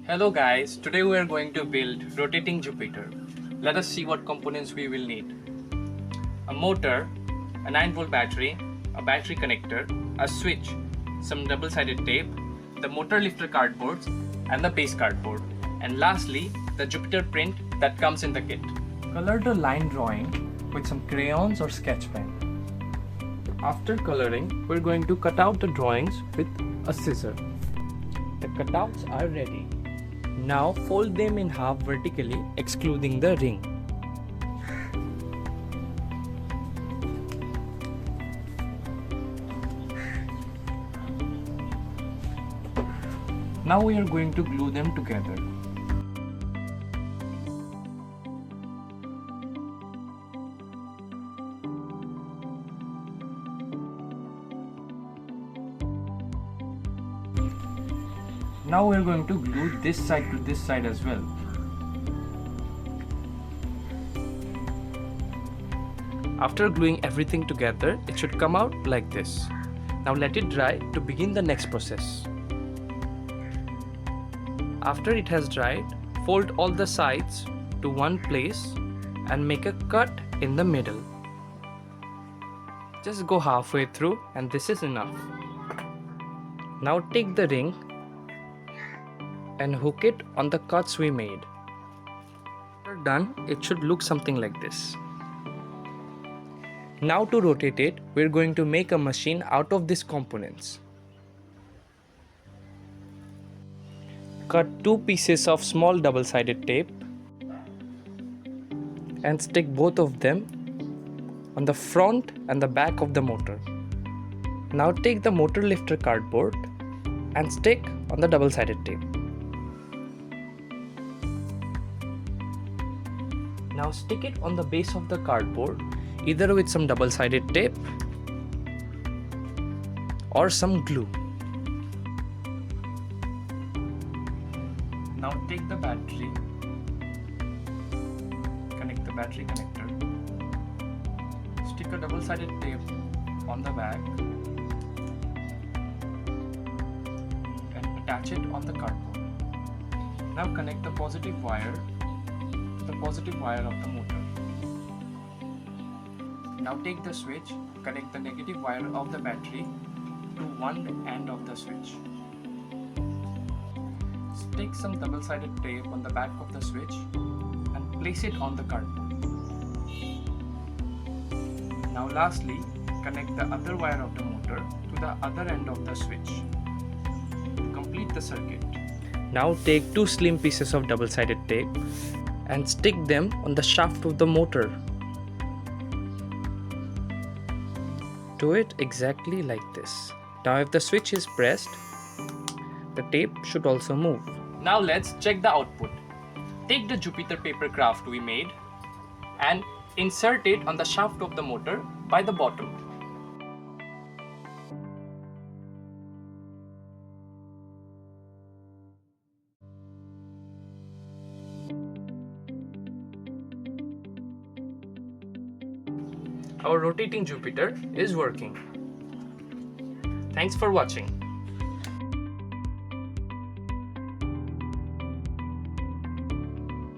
Hello guys, today we are going to build rotating Jupiter. Let us see what components we will need. A motor, a 9-volt battery, a battery connector, a switch, some double-sided tape, the motor lifter cardboards and the base cardboard, and lastly the Jupiter print that comes in the kit. Color the line drawing with some crayons or sketch pen. After coloring, we're going to cut out the drawings with a scissor. The cutouts are ready. Now fold them in half vertically, excluding the ring. Now we are going to glue them together. Now we are going to glue this side to this side as well. After gluing everything together, it should come out like this. Now let it dry to begin the next process. After it has dried, fold all the sides to one place and make a cut in the middle. Just go halfway through and this is enough. Now take the ring and hook it on the cuts we made. After done, it should look something like this. Now to rotate it, we're going to make a machine out of these components. Cut 2 pieces of small double-sided tape and stick both of them on the front and the back of the motor. Now take the motor lifter cardboard and stick on the double-sided tape. Now stick it on the base of the cardboard, either with some double-sided tape or some glue. Now take the battery, connect the battery connector, stick a double-sided tape on the back and attach it on the cardboard. Now connect the positive wire to the positive wire of the motor. Now take the switch, connect the negative wire of the battery to one end of the switch. Stick some double-sided tape on the back of the switch and place it on the cardboard. Now lastly, connect the other wire of the motor to the other end of the switch to complete the circuit. Now take 2 slim pieces of double-sided tape and stick them on the shaft of the motor. Do it exactly like this. Now if the switch is pressed, the tape should also move. Now let's check the output. Take the Jupiter paper craft we made and insert it on the shaft of the motor by the bottom. Our rotating Jupiter is working. Thanks for watching.